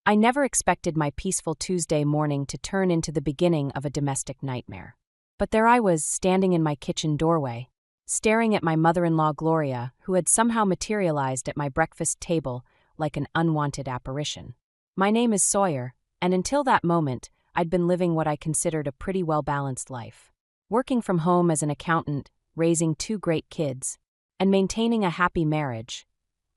I never expected my peaceful Tuesday morning to turn into the beginning of a domestic nightmare. But there I was, standing in my kitchen doorway, staring at my mother-in-law Gloria, who had somehow materialized at my breakfast table like an unwanted apparition. My name is Sawyer, and until that moment, I'd been living what I considered a pretty well-balanced life. Working from home as an accountant, raising 2 great kids, and maintaining a happy marriage,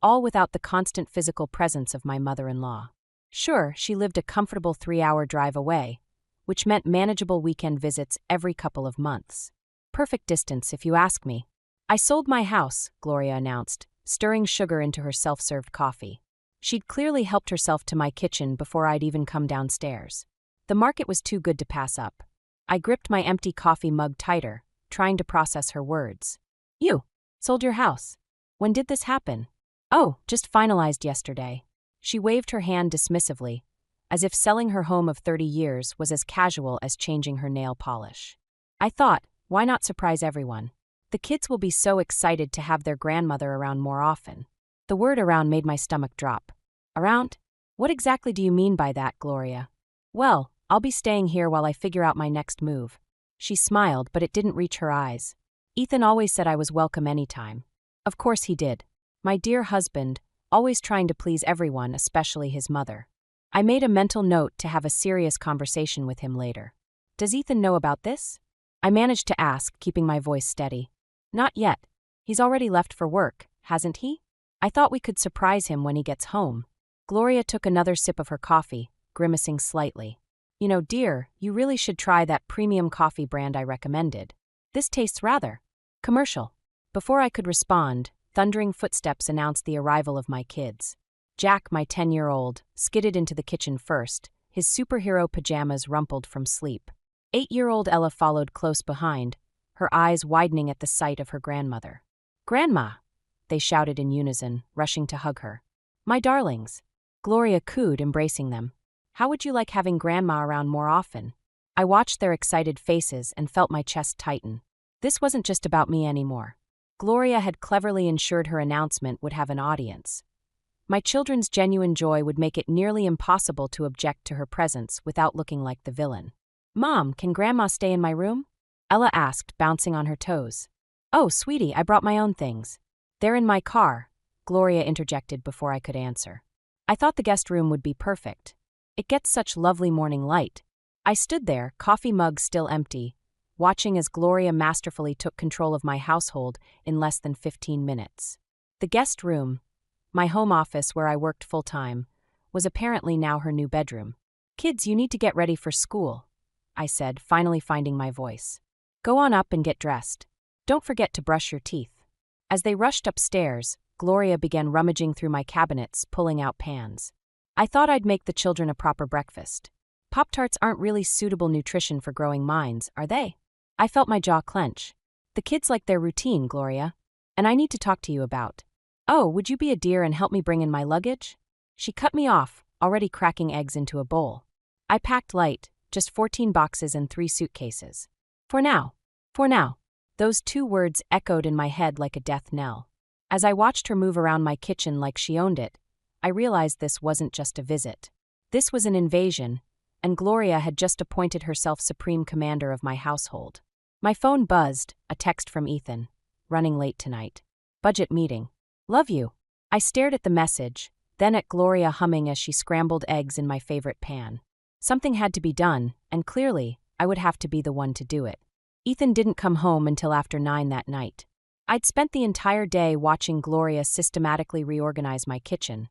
all without the constant physical presence of my mother-in-law. Sure, she lived a comfortable 3-hour drive away, which meant manageable weekend visits every couple of months. Perfect distance, if you ask me. I sold my house, Gloria announced, stirring sugar into her self-served coffee. She'd clearly helped herself to my kitchen before I'd even come downstairs. The market was too good to pass up. I gripped my empty coffee mug tighter, trying to process her words. You sold your house. When did this happen? Oh, just finalized yesterday. She waved her hand dismissively, as if selling her home of 30 years was as casual as changing her nail polish. I thought, why not surprise everyone? The kids will be so excited to have their grandmother around more often. The word around made my stomach drop. Around? What exactly do you mean by that, Gloria? Well, I'll be staying here while I figure out my next move. She smiled, but it didn't reach her eyes. Ethan always said I was welcome anytime. Of course he did. My dear husband, always trying to please everyone, especially his mother. I made a mental note to have a serious conversation with him later. Does Ethan know about this? I managed to ask, keeping my voice steady. Not yet. He's already left for work, hasn't he? I thought we could surprise him when he gets home. Gloria took another sip of her coffee, grimacing slightly. You know, dear, you really should try that premium coffee brand I recommended. This tastes rather commercial. Before I could respond, thundering footsteps announced the arrival of my kids. Jack, my 10-year-old, skidded into the kitchen first, his superhero pajamas rumpled from sleep. 8-year-old Ella followed close behind, her eyes widening at the sight of her grandmother. Grandma! They shouted in unison, rushing to hug her. My darlings! Gloria cooed, embracing them. How would you like having Grandma around more often? I watched their excited faces and felt my chest tighten. This wasn't just about me anymore. Gloria had cleverly ensured her announcement would have an audience. My children's genuine joy would make it nearly impossible to object to her presence without looking like the villain. Mom, can Grandma stay in my room? Ella asked, bouncing on her toes. Oh, sweetie, I brought my own things. They're in my car, Gloria interjected before I could answer. I thought the guest room would be perfect. It gets such lovely morning light. I stood there, coffee mug still empty, watching as Gloria masterfully took control of my household in less than 15 minutes. The guest room, my home office where I worked full-time, was apparently now her new bedroom. Kids, you need to get ready for school, I said, finally finding my voice. Go on up and get dressed. Don't forget to brush your teeth. As they rushed upstairs, Gloria began rummaging through my cabinets, pulling out pans. I thought I'd make the children a proper breakfast. Pop-Tarts aren't really suitable nutrition for growing minds, are they? I felt my jaw clench. The kids like their routine, Gloria. And I need to talk to you about. Oh, would you be a dear and help me bring in my luggage? She cut me off, already cracking eggs into a bowl. I packed light, just 14 boxes and 3 suitcases. For now. For now. Those 2 words echoed in my head like a death knell. As I watched her move around my kitchen like she owned it, I realized this wasn't just a visit. This was an invasion, and Gloria had just appointed herself supreme commander of my household. My phone buzzed, a text from Ethan. Running late tonight. Budget meeting. Love you. I stared at the message, then at Gloria humming as she scrambled eggs in my favorite pan. Something had to be done, and clearly, I would have to be the one to do it. Ethan didn't come home until after 9 that night. I'd spent the entire day watching Gloria systematically reorganize my kitchen,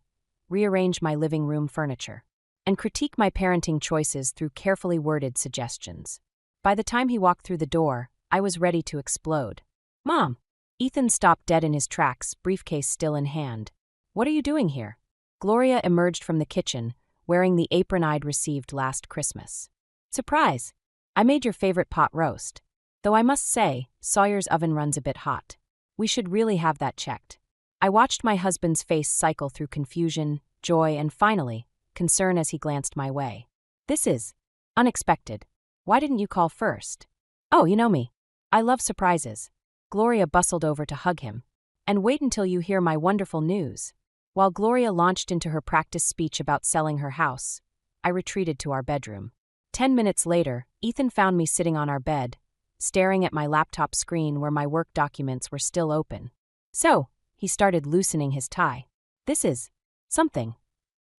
rearrange my living room furniture, and critique my parenting choices through carefully worded suggestions. By the time he walked through the door, I was ready to explode. Mom! Ethan stopped dead in his tracks, briefcase still in hand. What are you doing here? Gloria emerged from the kitchen, wearing the apron I'd received last Christmas. Surprise! I made your favorite pot roast. Though I must say, Sawyer's oven runs a bit hot. We should really have that checked. I watched my husband's face cycle through confusion, joy, and finally, concern as he glanced my way. This is unexpected. Why didn't you call first? Oh, you know me. I love surprises. Gloria bustled over to hug him. And wait until you hear my wonderful news. While Gloria launched into her practice speech about selling her house, I retreated to our bedroom. 10 minutes later, Ethan found me sitting on our bed, staring at my laptop screen where my work documents were still open. So, he started loosening his tie. This is something.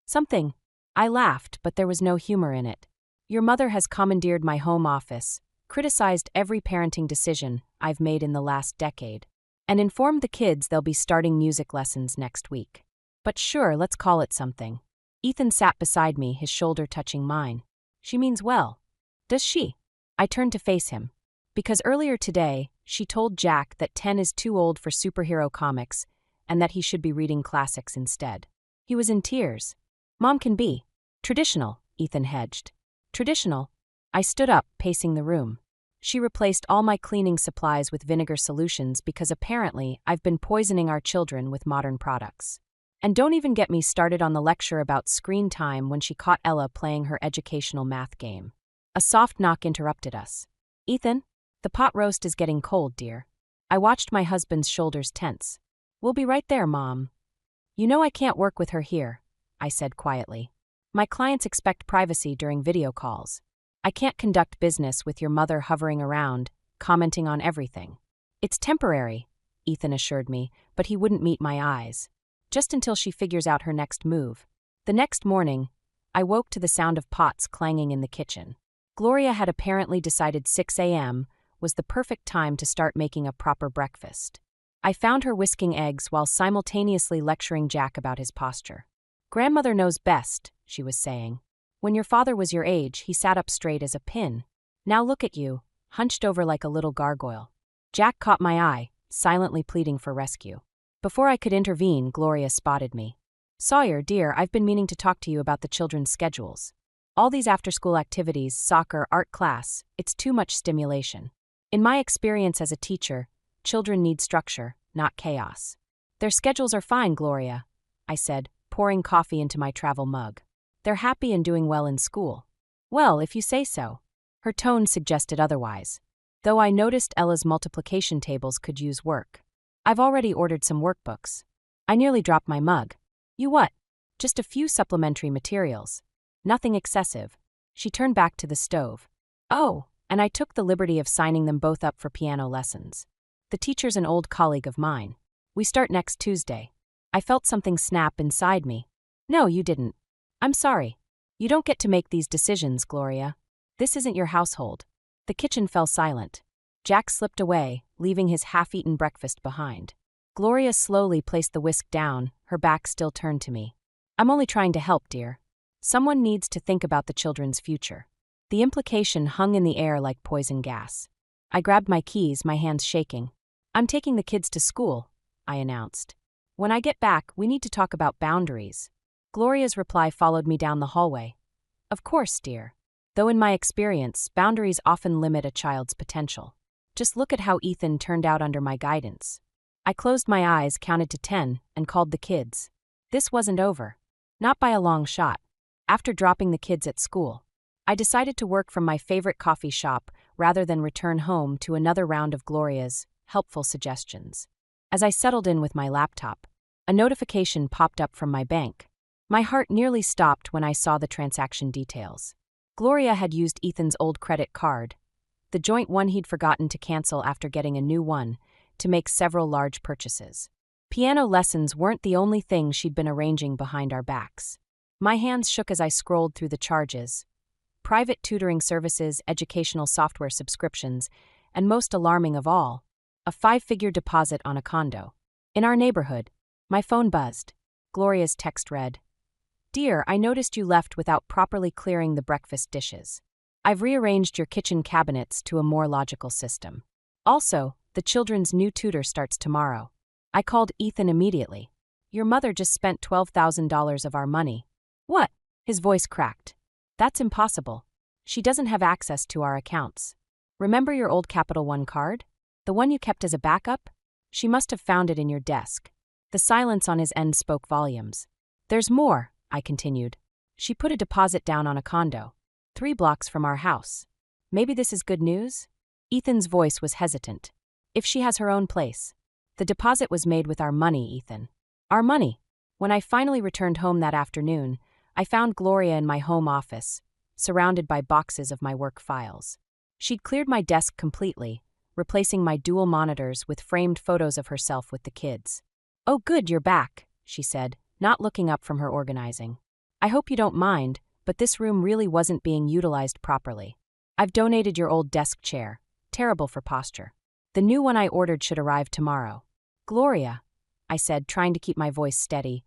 Something. I laughed, but there was no humor in it. Your mother has commandeered my home office, criticized every parenting decision I've made in the last decade, and informed the kids they'll be starting music lessons next week. But sure, let's call it something. Ethan sat beside me, his shoulder touching mine. She means well. Does she? I turned to face him. Because earlier today, she told Jack that 10 is too old for superhero comics and that he should be reading classics instead. He was in tears. Mom can be traditional, Ethan hedged. Traditional? I stood up, pacing the room. She replaced all my cleaning supplies with vinegar solutions because apparently I've been poisoning our children with modern products. And don't even get me started on the lecture about screen time when she caught Ella playing her educational math game. A soft knock interrupted us. Ethan, the pot roast is getting cold, dear. I watched my husband's shoulders tense. We'll be right there, Mom. You know I can't work with her here, I said quietly. My clients expect privacy during video calls. I can't conduct business with your mother hovering around, commenting on everything. It's temporary, Ethan assured me, but he wouldn't meet my eyes. Just until she figures out her next move. The next morning, I woke to the sound of pots clanging in the kitchen. Gloria had apparently decided 6 a.m. was the perfect time to start making a proper breakfast. I found her whisking eggs while simultaneously lecturing Jack about his posture. Grandmother knows best, she was saying. When your father was your age, he sat up straight as a pin. Now look at you, hunched over like a little gargoyle. Jack caught my eye, silently pleading for rescue. Before I could intervene, Gloria spotted me. Sawyer, dear, I've been meaning to talk to you about the children's schedules. All these after-school activities, soccer, art class, it's too much stimulation. In my experience as a teacher, children need structure, not chaos. Their schedules are fine, Gloria, I said, pouring coffee into my travel mug. They're happy and doing well in school. Well, if you say so. Her tone suggested otherwise, though I noticed Ella's multiplication tables could use work. I've already ordered some workbooks. I nearly dropped my mug. You what? Just a few supplementary materials. Nothing excessive. She turned back to the stove. Oh, and I took the liberty of signing them both up for piano lessons. The teacher's an old colleague of mine. We start next Tuesday. I felt something snap inside me. No, you didn't. I'm sorry. You don't get to make these decisions, Gloria. This isn't your household. The kitchen fell silent. Jack slipped away, leaving his half-eaten breakfast behind. Gloria slowly placed the whisk down, her back still turned to me. I'm only trying to help, dear. Someone needs to think about the children's future. The implication hung in the air like poison gas. I grabbed my keys, my hands shaking. I'm taking the kids to school, I announced. When I get back, we need to talk about boundaries. Gloria's reply followed me down the hallway. Of course, dear. Though in my experience, boundaries often limit a child's potential. Just look at how Ethan turned out under my guidance. I closed my eyes, counted to 10, and called the kids. This wasn't over. Not by a long shot. After dropping the kids at school, I decided to work from my favorite coffee shop rather than return home to another round of Gloria's helpful suggestions. As I settled in with my laptop, a notification popped up from my bank. My heart nearly stopped when I saw the transaction details. Gloria had used Ethan's old credit card, the joint one he'd forgotten to cancel after getting a new one, to make several large purchases. Piano lessons weren't the only thing she'd been arranging behind our backs. My hands shook as I scrolled through the charges. Private tutoring services, educational software subscriptions, and most alarming of all, a 5-figure deposit on a condo. In our neighborhood. My phone buzzed. Gloria's text read, Dear, I noticed you left without properly clearing the breakfast dishes. I've rearranged your kitchen cabinets to a more logical system. Also, the children's new tutor starts tomorrow. I called Ethan immediately. Your mother just spent $12,000 of our money. What? His voice cracked. That's impossible. She doesn't have access to our accounts. Remember your old Capital One card? The one you kept as a backup? She must have found it in your desk. The silence on his end spoke volumes. There's more, I continued. She put a deposit down on a condo, 3 blocks from our house. Maybe this is good news? Ethan's voice was hesitant. If she has her own place. The deposit was made with our money, Ethan. Our money. When I finally returned home that afternoon, I found Gloria in my home office, surrounded by boxes of my work files. She'd cleared my desk completely, replacing my dual monitors with framed photos of herself with the kids. "Oh, good, you're back," she said, not looking up from her organizing. "I hope you don't mind, but this room really wasn't being utilized properly. I've donated your old desk chair. Terrible for posture. The new one I ordered should arrive tomorrow." "Gloria," I said, trying to keep my voice steady,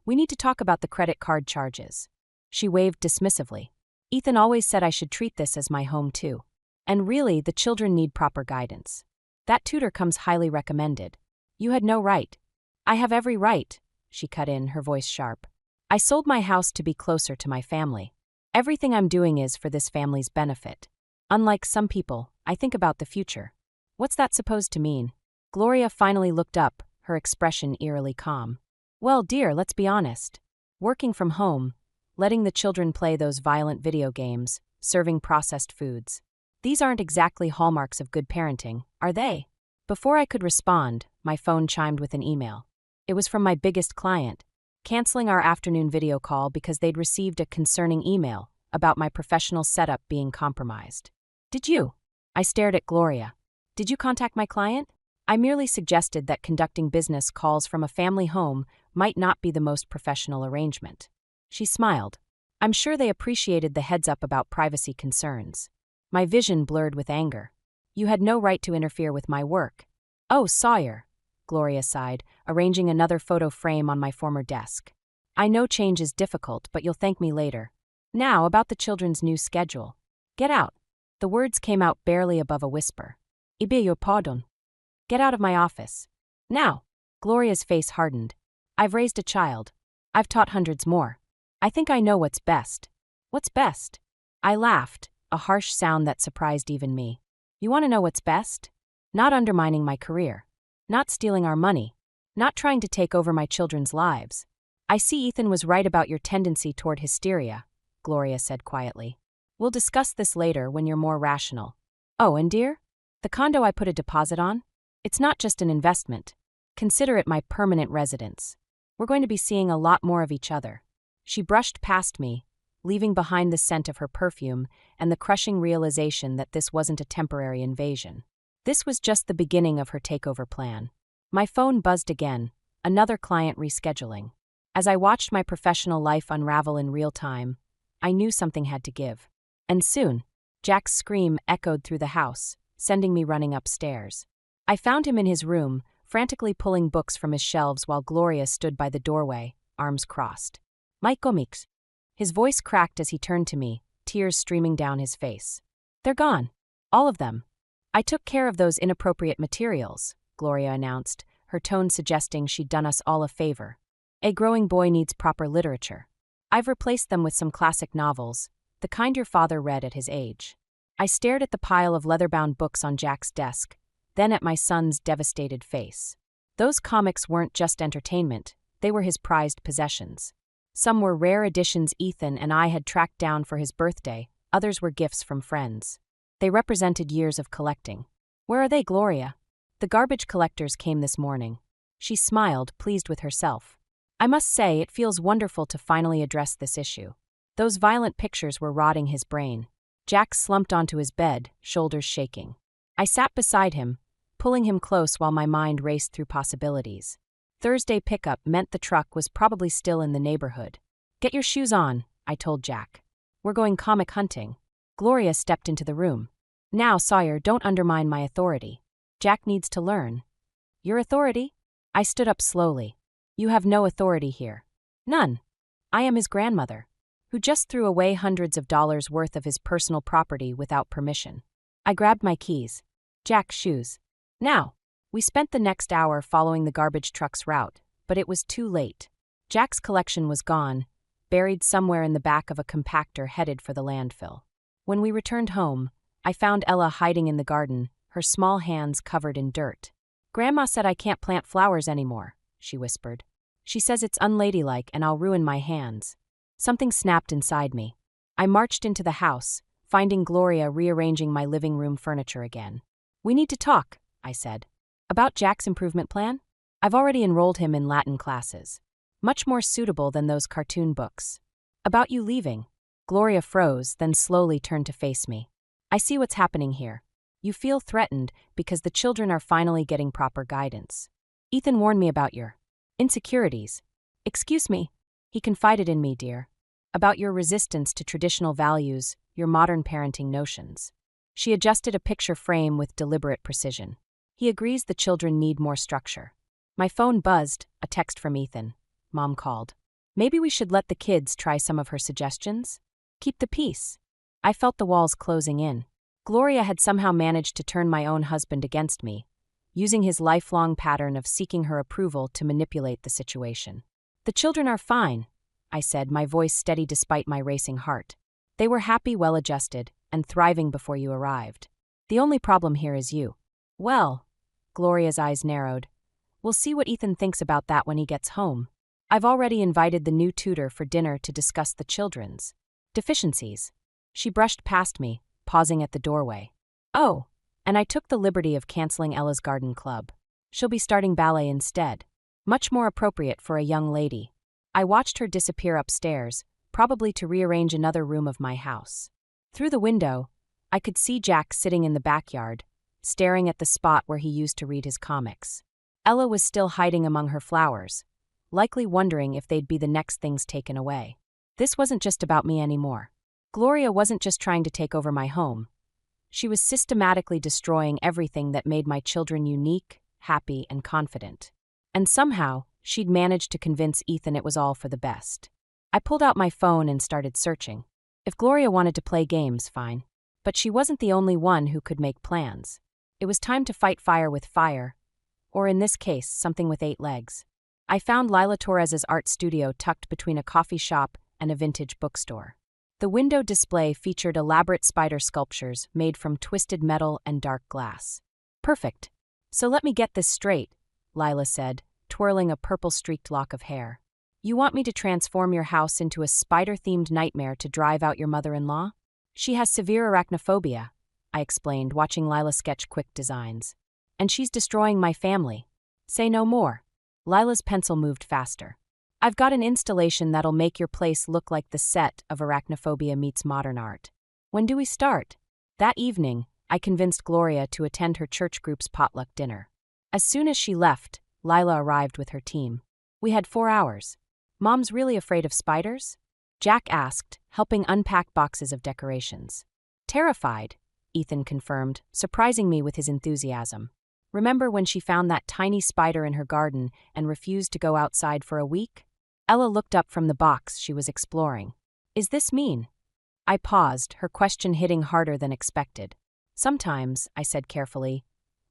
"we need to talk about the credit card charges." She waved dismissively. "Ethan always said I should treat this as my home too. And really, the children need proper guidance. That tutor comes highly recommended. You had no right." "I have every right," she cut in, her voice sharp. "I sold my house to be closer to my family. Everything I'm doing is for this family's benefit. Unlike some people, I think about the future." "What's that supposed to mean?" Gloria finally looked up, her expression eerily calm. "Well, dear, let's be honest. Working from home, letting the children play those violent video games, serving processed foods. These aren't exactly hallmarks of good parenting, are they?" Before I could respond, my phone chimed with an email. It was from my biggest client, canceling our afternoon video call because they'd received a concerning email about my professional setup being compromised. "Did you?" I stared at Gloria. "Did you contact my client?" I merely suggested that conducting business calls from a family home might not be the most professional arrangement. She smiled. "I'm sure they appreciated the heads up about privacy concerns." My vision blurred with anger. "You had no right to interfere with my work." "Oh, Sawyer," Gloria sighed, arranging another photo frame on my former desk. "I know change is difficult, but you'll thank me later. Now, about the children's new schedule. Get out." The words came out barely above a whisper. "Ibe yo pardon." "Get out of my office. Now." Gloria's face hardened. "I've raised a child. I've taught hundreds more. I think I know what's best." "What's best?" I laughed, a harsh sound that surprised even me. "You want to know what's best? Not undermining my career. Not stealing our money. Not trying to take over my children's lives. I see Ethan was right about your tendency toward hysteria," Gloria said quietly. "We'll discuss this later when you're more rational. Oh, and dear? The condo I put a deposit on? It's not just an investment. Consider it my permanent residence. We're going to be seeing a lot more of each other." She brushed past me, leaving behind the scent of her perfume and the crushing realization that this wasn't a temporary invasion. This was just the beginning of her takeover plan. My phone buzzed again, another client rescheduling. As I watched my professional life unravel in real time, I knew something had to give. And soon, Jack's scream echoed through the house, sending me running upstairs. I found him in his room, frantically pulling books from his shelves while Gloria stood by the doorway, arms crossed. "My comics." His voice cracked as he turned to me, tears streaming down his face. "They're gone. All of them. I took care of those inappropriate materials," Gloria announced, her tone suggesting she'd done us all a favor. "A growing boy needs proper literature. I've replaced them with some classic novels, the kind your father read at his age." I stared at the pile of leather-bound books on Jack's desk, then at my son's devastated face. Those comics weren't just entertainment, they were his prized possessions. Some were rare editions Ethan and I had tracked down for his birthday, others were gifts from friends. They represented years of collecting. "Where are they, Gloria?" "The garbage collectors came this morning." She smiled, pleased with herself. "I must say, it feels wonderful to finally address this issue. Those violent pictures were rotting his brain." Jack slumped onto his bed, shoulders shaking. I sat beside him, pulling him close while my mind raced through possibilities. Thursday pickup meant the truck was probably still in the neighborhood. "Get your shoes on," I told Jack. "We're going comic hunting." Gloria stepped into the room. "Now, Sawyer, don't undermine my authority. Jack needs to learn." "Your authority?" I stood up slowly. "You have no authority here. None. I am his grandmother, who just threw away hundreds of dollars worth of his personal property without permission." I grabbed my keys. "Jack's shoes. Now." We spent the next hour following the garbage truck's route, but it was too late. Jack's collection was gone, buried somewhere in the back of a compactor headed for the landfill. When we returned home, I found Ella hiding in the garden, her small hands covered in dirt. "Grandma said I can't plant flowers anymore," she whispered. "She says it's unladylike and I'll ruin my hands." Something snapped inside me. I marched into the house, finding Gloria rearranging my living room furniture again. "We need to talk," I said. "About Jack's improvement plan? I've already enrolled him in Latin classes." Much more suitable than those cartoon books. About you leaving. Gloria froze, then slowly turned to face me. I see what's happening here. You feel threatened because the children are finally getting proper guidance. Ethan warned me about your insecurities. Excuse me. He confided in me, dear. About your resistance to traditional values, your modern parenting notions. She adjusted a picture frame with deliberate precision. He agrees the children need more structure. My phone buzzed, a text from Ethan. Mom called. Maybe we should let the kids try some of her suggestions? Keep the peace. I felt the walls closing in. Gloria had somehow managed to turn my own husband against me, using his lifelong pattern of seeking her approval to manipulate the situation. The children are fine, I said, my voice steady despite my racing heart. They were happy, well-adjusted, and thriving before you arrived. The only problem here is you. Well, Gloria's eyes narrowed. We'll see what Ethan thinks about that when he gets home. I've already invited the new tutor for dinner to discuss the children's deficiencies. She brushed past me, pausing at the doorway. Oh, and I took the liberty of canceling Ella's garden club. She'll be starting ballet instead. Much more appropriate for a young lady. I watched her disappear upstairs, probably to rearrange another room of my house. Through the window, I could see Jack sitting in the backyard, staring at the spot where he used to read his comics. Ella was still hiding among her flowers, likely wondering if they'd be the next things taken away. This wasn't just about me anymore. Gloria wasn't just trying to take over my home. She was systematically destroying everything that made my children unique, happy, and confident. And somehow, she'd managed to convince Ethan it was all for the best. I pulled out my phone and started searching. If Gloria wanted to play games, fine. But she wasn't the only one who could make plans. It was time to fight fire with fire, or in this case, something with 8 legs. I found Lila Torres's art studio tucked between a coffee shop and a vintage bookstore. The window display featured elaborate spider sculptures made from twisted metal and dark glass. Perfect. So let me get this straight, Lila said, twirling a purple-streaked lock of hair. You want me to transform your house into a spider-themed nightmare to drive out your mother-in-law? She has severe arachnophobia, I explained, watching Lila sketch quick designs. And she's destroying my family. Say no more. Lila's pencil moved faster. I've got an installation that'll make your place look like the set of Arachnophobia Meets Modern Art. When do we start? That evening, I convinced Gloria to attend her church group's potluck dinner. As soon as she left, Lila arrived with her team. We had 4 hours. Mom's really afraid of spiders? Jack asked, helping unpack boxes of decorations. Terrified, Ethan confirmed, surprising me with his enthusiasm. Remember when she found that tiny spider in her garden and refused to go outside for a week? Ella looked up from the box she was exploring. Is this mean? I paused, her question hitting harder than expected. Sometimes, I said carefully,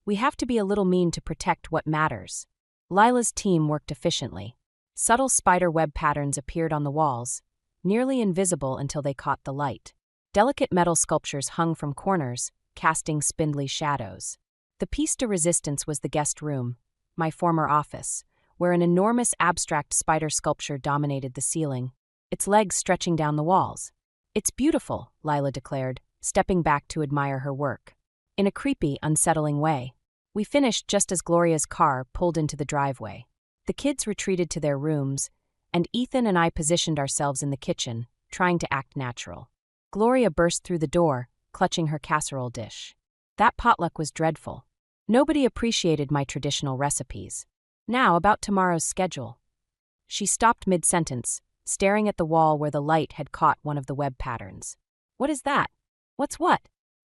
we have to be a little mean to protect what matters. Lila's team worked efficiently. Subtle spider web patterns appeared on the walls, nearly invisible until they caught the light. Delicate metal sculptures hung from corners, casting spindly shadows. The piece de resistance was the guest room, my former office, where an enormous abstract spider sculpture dominated the ceiling, its legs stretching down the walls. It's beautiful, Lila declared, stepping back to admire her work. In a creepy, unsettling way. We finished just as Gloria's car pulled into the driveway. The kids retreated to their rooms, and Ethan and I positioned ourselves in the kitchen, trying to act natural. Gloria burst through the door, clutching her casserole dish. That potluck was dreadful. Nobody appreciated my traditional recipes. Now about tomorrow's schedule. She stopped mid-sentence, staring at the wall where the light had caught one of the web patterns. What is that? What's what?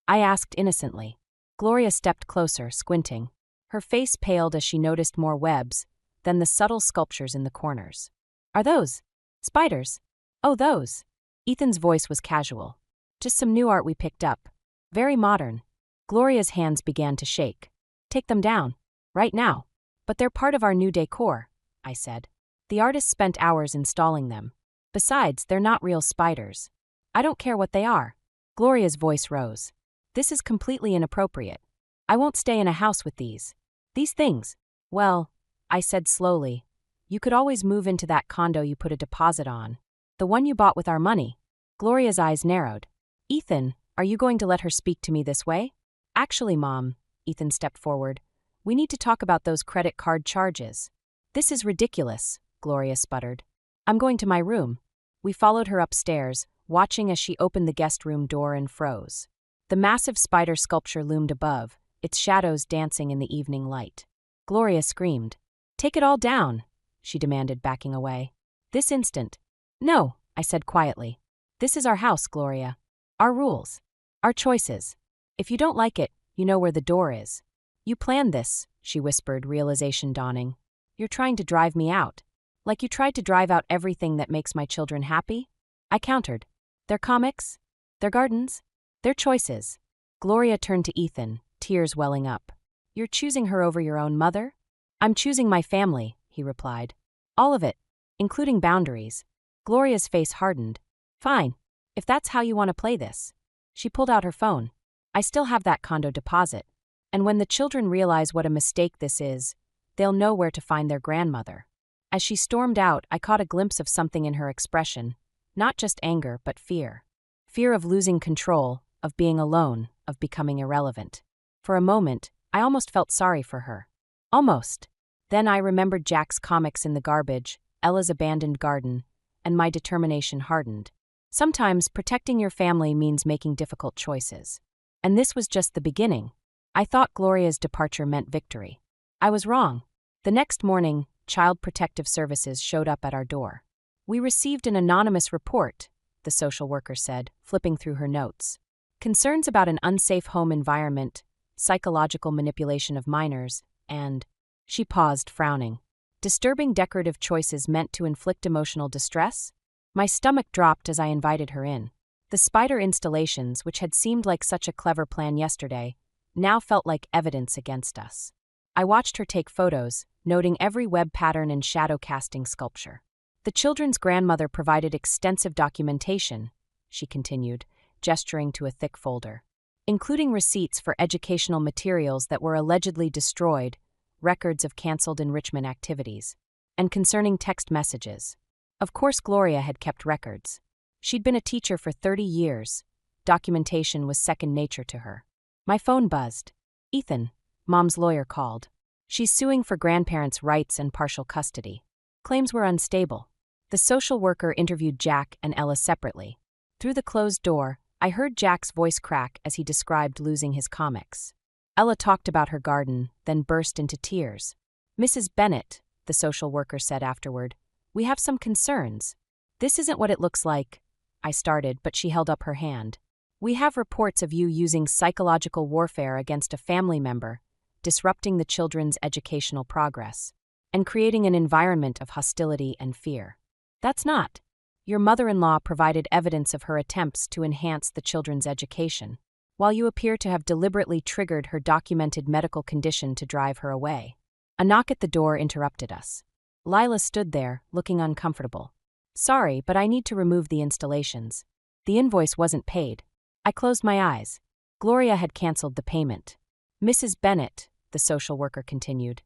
I asked innocently. Gloria stepped closer, squinting. Her face paled as she noticed more webs, then the subtle sculptures in the corners. Are those spiders? Oh, those. Ethan's voice was casual. Just some new art we picked up. Very modern. Gloria's hands began to shake. Take them down. Right now. But they're part of our new decor, I said. The artist spent hours installing them. Besides, they're not real spiders. I don't care what they are. Gloria's voice rose. This is completely inappropriate. I won't stay in a house with these. These things. Well, I said slowly, you could always move into that condo you put a deposit on. The one you bought with our money. Gloria's eyes narrowed. Ethan, are you going to let her speak to me this way? Actually, Mom, Ethan stepped forward. We need to talk about those credit card charges. This is ridiculous. Gloria sputtered. I'm going to my room. We followed her upstairs, watching as she opened the guest room door and froze. The massive spider sculpture loomed above, its shadows dancing in the evening light. Gloria screamed. Take it all down, she demanded, backing away. This instant. No, I said quietly. This is our house, Gloria. Our rules. Our choices. If you don't like it, you know where the door is. You planned this, she whispered, realization dawning. You're trying to drive me out. Like you tried to drive out everything that makes my children happy? I countered. Their comics? Their gardens? Their choices. Gloria turned to Ethan, tears welling up. You're choosing her over your own mother? I'm choosing my family, he replied. All of it, including boundaries. Gloria's face hardened. Fine, if that's how you want to play this. She pulled out her phone. I still have that condo deposit. And when the children realize what a mistake this is, they'll know where to find their grandmother. As she stormed out, I caught a glimpse of something in her expression. Not just anger, but fear. Fear of losing control, of being alone, of becoming irrelevant. For a moment, I almost felt sorry for her. Almost. Then I remembered Jack's comics in the garbage, Ella's abandoned garden, and my determination hardened. Sometimes protecting your family means making difficult choices. And this was just the beginning. I thought Gloria's departure meant victory. I was wrong. The next morning, Child Protective Services showed up at our door. We received an anonymous report, the social worker said, flipping through her notes. Concerns about an unsafe home environment, psychological manipulation of minors, and... She paused, frowning. Disturbing decorative choices meant to inflict emotional distress? My stomach dropped as I invited her in. The spider installations, which had seemed like such a clever plan yesterday, now felt like evidence against us. I watched her take photos, noting every web pattern and shadow-casting sculpture. The children's grandmother provided extensive documentation, she continued, gesturing to a thick folder, including receipts for educational materials that were allegedly destroyed, records of canceled enrichment activities, and concerning text messages. Of course, Gloria had kept records. She'd been a teacher for 30 years. Documentation was second nature to her. My phone buzzed. Ethan, Mom's lawyer, called. She's suing for grandparents' rights and partial custody. Claims were unstable. The social worker interviewed Jack and Ella separately. Through the closed door, I heard Jack's voice crack as he described losing his comics. Ella talked about her garden, then burst into tears. Mrs. Bennett, the social worker said afterward, we have some concerns. This isn't what it looks like, I started, but she held up her hand. We have reports of you using psychological warfare against a family member, disrupting the children's educational progress, and creating an environment of hostility and fear. That's not. Your mother-in-law provided evidence of her attempts to enhance the children's education, while you appear to have deliberately triggered her documented medical condition to drive her away. A knock at the door interrupted us. Lila stood there, looking uncomfortable. Sorry, but I need to remove the installations. The invoice wasn't paid. I closed my eyes. Gloria had canceled the payment. Mrs. Bennett, the social worker continued,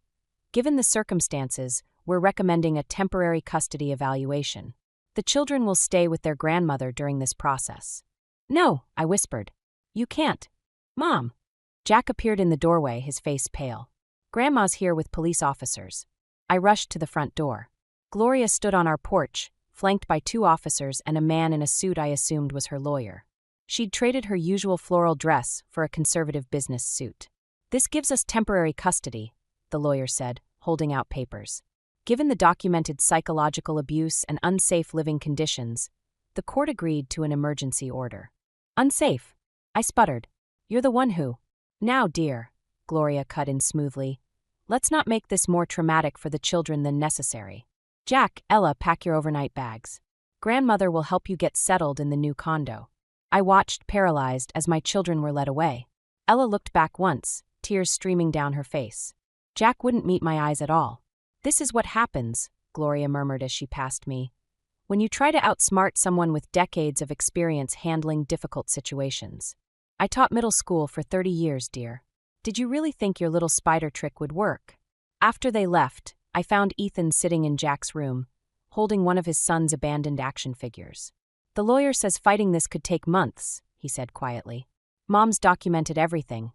given the circumstances, we're recommending a temporary custody evaluation. The children will stay with their grandmother during this process. No, I whispered. You can't. Mom. Jack appeared in the doorway, his face pale. Grandma's here with police officers. I rushed to the front door. Gloria stood on our porch, flanked by 2 officers and a man in a suit I assumed was her lawyer. She'd traded her usual floral dress for a conservative business suit. This gives us temporary custody, the lawyer said, holding out papers. Given the documented psychological abuse and unsafe living conditions, the court agreed to an emergency order. Unsafe? I sputtered. You're the one who. Now, dear, Gloria cut in smoothly. Let's not make this more traumatic for the children than necessary. Jack, Ella, pack your overnight bags. Grandmother will help you get settled in the new condo. I watched, paralyzed, as my children were led away. Ella looked back once, tears streaming down her face. Jack wouldn't meet my eyes at all. This is what happens, Gloria murmured as she passed me, when you try to outsmart someone with decades of experience handling difficult situations. I taught middle school for 30 years, dear. Did you really think your little spider trick would work? After they left, I found Ethan sitting in Jack's room, holding one of his son's abandoned action figures. The lawyer says fighting this could take months, he said quietly. Mom's documented everything.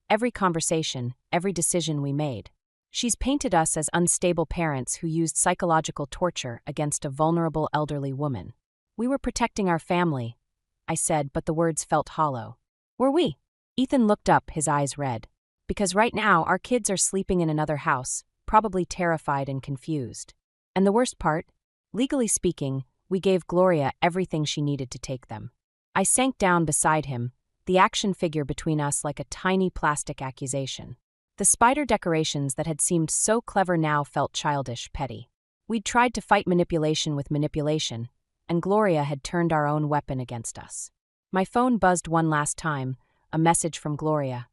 Every conversation, every decision we made. She's painted us as unstable parents who used psychological torture against a vulnerable elderly woman. We were protecting our family, I said, but the words felt hollow. Were we? Ethan looked up, his eyes red. Because right now our kids are sleeping in another house, probably terrified and confused. And the worst part? Legally speaking, we gave Gloria everything she needed to take them. I sank down beside him, the action figure between us like a tiny plastic accusation. The spider decorations that had seemed so clever now felt childish, petty. We'd tried to fight manipulation with manipulation, and Gloria had turned our own weapon against us. My phone buzzed one last time, a message from Gloria.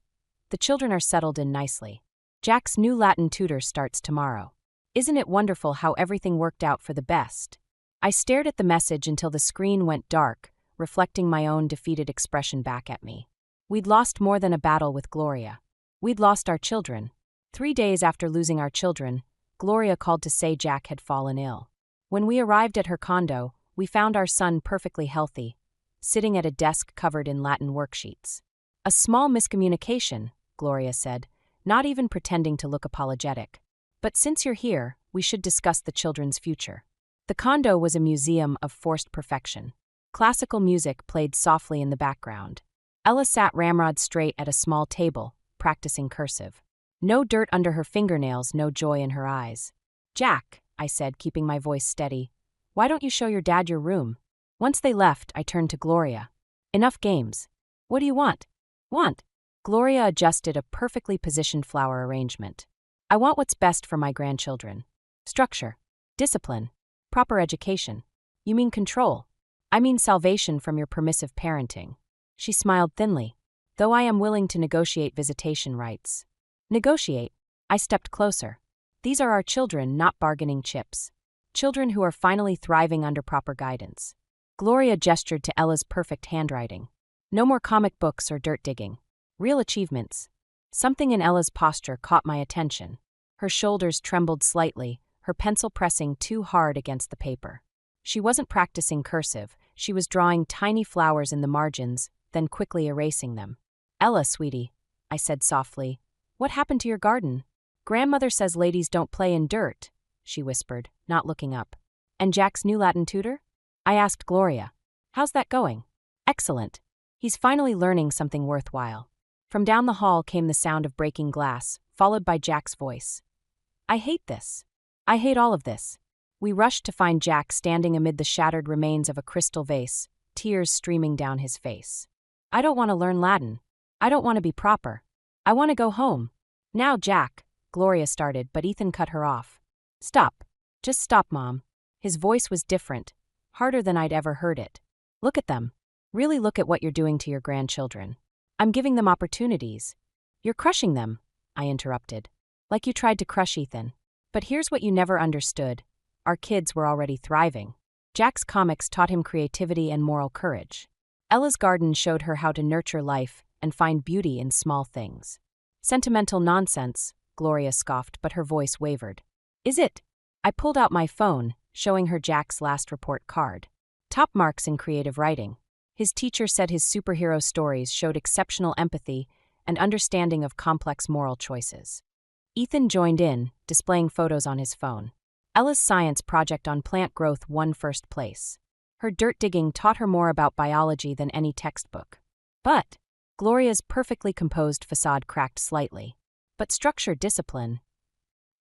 The children are settled in nicely. Jack's new Latin tutor starts tomorrow. Isn't it wonderful how everything worked out for the best? I stared at the message until the screen went dark, reflecting my own defeated expression back at me. We'd lost more than a battle with Gloria. We'd lost our children. 3 days after losing our children, Gloria called to say Jack had fallen ill. When we arrived at her condo, we found our son perfectly healthy, sitting at a desk covered in Latin worksheets. A small miscommunication, Gloria said, not even pretending to look apologetic. But since you're here, we should discuss the children's future. The condo was a museum of forced perfection. Classical music played softly in the background. Ella sat ramrod straight at a small table, practicing cursive. No dirt under her fingernails, no joy in her eyes. Jack, I said, keeping my voice steady, why don't you show your dad your room? Once they left, I turned to Gloria. Enough games. What do you want? Want? Gloria adjusted a perfectly positioned flower arrangement. I want what's best for my grandchildren. Structure. Discipline. Proper education. You mean control? I mean salvation from your permissive parenting. She smiled thinly. Though I am willing to negotiate visitation rights. Negotiate? I stepped closer. These are our children, not bargaining chips. Children who are finally thriving under proper guidance. Gloria gestured to Ella's perfect handwriting. No more comic books or dirt digging. Real achievements. Something in Ella's posture caught my attention. Her shoulders trembled slightly, her pencil pressing too hard against the paper. She wasn't practicing cursive, she was drawing tiny flowers in the margins, then quickly erasing them. Ella, sweetie, I said softly, what happened to your garden? Grandmother says ladies don't play in dirt, she whispered, not looking up. And Jack's new Latin tutor? I asked Gloria. How's that going? Excellent. He's finally learning something worthwhile. From down the hall came the sound of breaking glass, followed by Jack's voice. I hate this. I hate all of this. We rushed to find Jack standing amid the shattered remains of a crystal vase, tears streaming down his face. I don't want to learn Latin. I don't want to be proper. I want to go home. Now, Jack, Gloria started, but Ethan cut her off. Stop. Just stop, Mom. His voice was different, harder than I'd ever heard it. Look at them. Really look at what you're doing to your grandchildren. I'm giving them opportunities. You're crushing them, I interrupted. Like you tried to crush Ethan. But here's what you never understood. Our kids were already thriving. Jack's comics taught him creativity and moral courage. Ella's garden showed her how to nurture life and find beauty in small things. Sentimental nonsense, Gloria scoffed, but her voice wavered. Is it? I pulled out my phone, showing her Jack's last report card. Top marks in creative writing. His teacher said his superhero stories showed exceptional empathy and understanding of complex moral choices. Ethan joined in, displaying photos on his phone. Ella's science project on plant growth won first place. Her dirt digging taught her more about biology than any textbook. But Gloria's perfectly composed facade cracked slightly. But structure, discipline.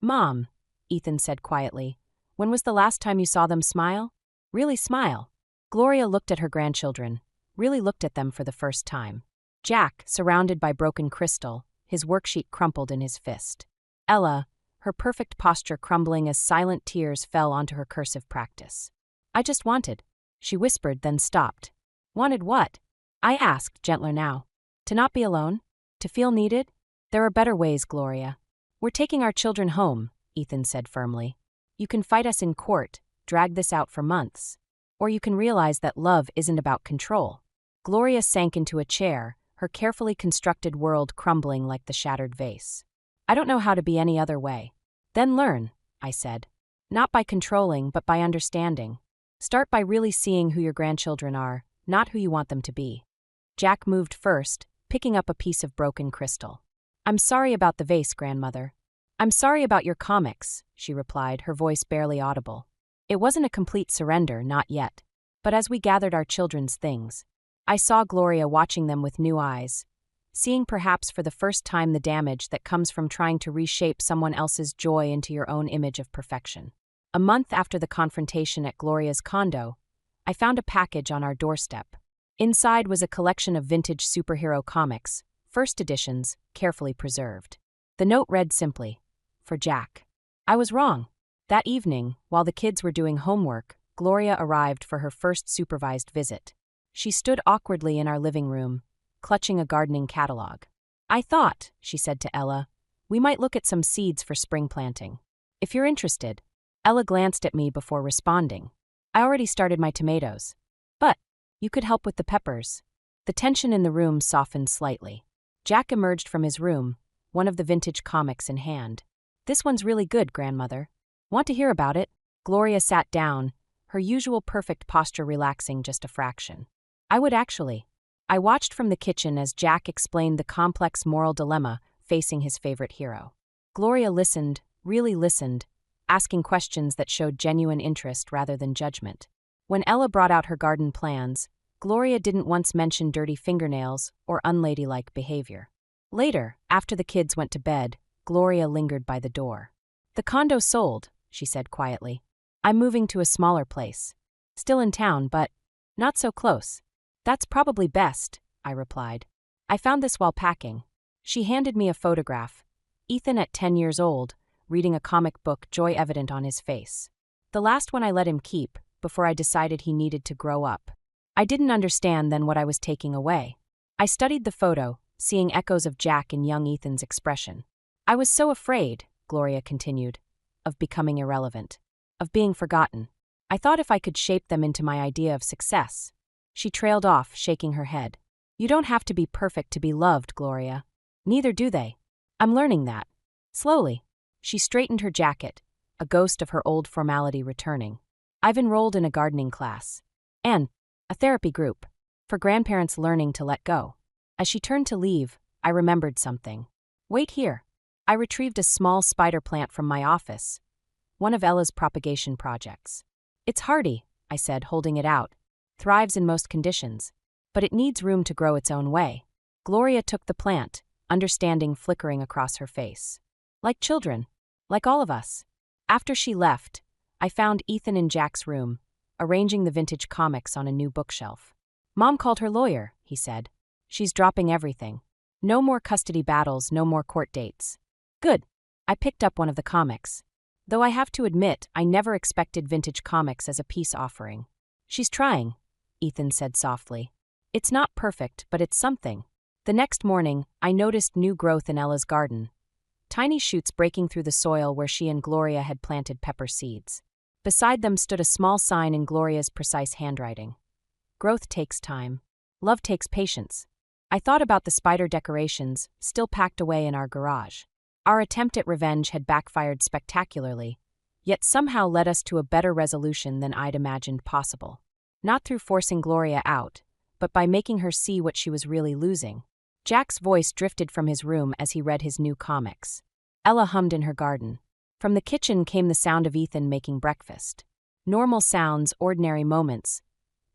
Mom, Ethan said quietly, when was the last time you saw them smile? Really smile. Gloria looked at her grandchildren, really looked at them for the first time. Jack, surrounded by broken crystal, his worksheet crumpled in his fist. Ella, her perfect posture crumbling as silent tears fell onto her cursive practice. I just wanted, she whispered, then stopped. Wanted what? I asked, gentler now. To not be alone? To feel needed? There are better ways, Gloria. We're taking our children home, Ethan said firmly. You can fight us in court, drag this out for months. Or you can realize that love isn't about control. Gloria sank into a chair, her carefully constructed world crumbling like the shattered vase. I don't know how to be any other way. Then learn, I said. Not by controlling, but by understanding. Start by really seeing who your grandchildren are, not who you want them to be. Jack moved first, picking up a piece of broken crystal. I'm sorry about the vase, grandmother. "I'm sorry about your comics," she replied, her voice barely audible. It wasn't a complete surrender, not yet. But as we gathered our children's things, I saw Gloria watching them with new eyes, seeing perhaps for the first time the damage that comes from trying to reshape someone else's joy into your own image of perfection. A month after the confrontation at Gloria's condo, I found a package on our doorstep. Inside was a collection of vintage superhero comics, first editions, carefully preserved. The note read simply, "For Jack." I was wrong. That evening, while the kids were doing homework, Gloria arrived for her first supervised visit. She stood awkwardly in our living room, clutching a gardening catalog. "I thought," she said to Ella, "we might look at some seeds for spring planting. If you're interested." Ella glanced at me before responding. "I already started my tomatoes. But you could help with the peppers." The tension in the room softened slightly. Jack emerged from his room, one of the vintage comics in hand. "This one's really good, grandmother. Want to hear about it?" Gloria sat down, her usual perfect posture relaxing just a fraction. "I would actually." I watched from the kitchen as Jack explained the complex moral dilemma facing his favorite hero. Gloria listened, really listened, asking questions that showed genuine interest rather than judgment. When Ella brought out her garden plans, Gloria didn't once mention dirty fingernails or unladylike behavior. Later, after the kids went to bed, Gloria lingered by the door. "The condo sold," she said quietly. "I'm moving to a smaller place. Still in town, but not so close." "That's probably best," I replied. "I found this while packing." She handed me a photograph. Ethan at 10 years old, reading a comic book, joy evident on his face. The last one I let him keep, before I decided he needed to grow up. I didn't understand then what I was taking away. I studied the photo, seeing echoes of Jack in young Ethan's expression. "I was so afraid," Gloria continued, "of becoming irrelevant, of being forgotten. I thought if I could shape them into my idea of success." She trailed off, shaking her head. "You don't have to be perfect to be loved, Gloria. Neither do they. I'm learning that. Slowly." She straightened her jacket, a ghost of her old formality returning. "I've enrolled in a gardening class. And a therapy group. For grandparents learning to let go." As she turned to leave, I remembered something. "Wait here." I retrieved a small spider plant from my office, one of Ella's propagation projects. "It's hardy," I said, holding it out. "Thrives in most conditions. But it needs room to grow its own way." Gloria took the plant, understanding flickering across her face. "Like children. Like all of us." After she left, I found Ethan in Jack's room, arranging the vintage comics on a new bookshelf. "Mom called her lawyer," he said. "She's dropping everything. No more custody battles, no more court dates." "Good." I picked up one of the comics. Though I have to admit, I never expected vintage comics as a peace offering. "She's trying," Ethan said softly. "It's not perfect, but it's something." The next morning, I noticed new growth in Ella's garden. Tiny shoots breaking through the soil where she and Gloria had planted pepper seeds. Beside them stood a small sign in Gloria's precise handwriting. "Growth takes time. Love takes patience." I thought about the spider decorations, still packed away in our garage. Our attempt at revenge had backfired spectacularly, yet somehow led us to a better resolution than I'd imagined possible. Not through forcing Gloria out, but by making her see what she was really losing. Jack's voice drifted from his room as he read his new comics. Ella hummed in her garden. From the kitchen came the sound of Ethan making breakfast. Normal sounds, ordinary moments.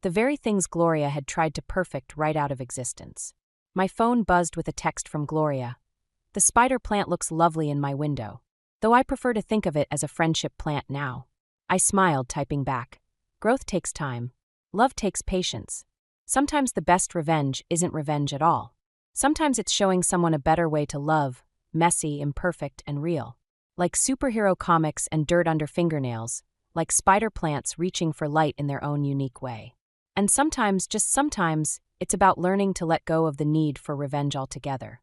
The very things Gloria had tried to perfect right out of existence. My phone buzzed with a text from Gloria. "The spider plant looks lovely in my window, though I prefer to think of it as a friendship plant now." I smiled, typing back. "Growth takes time. Love takes patience. Sometimes the best revenge isn't revenge at all. Sometimes it's showing someone a better way to love, messy, imperfect, and real. Like superhero comics and dirt under fingernails, like spider plants reaching for light in their own unique way. And sometimes, just sometimes, it's about learning to let go of the need for revenge altogether."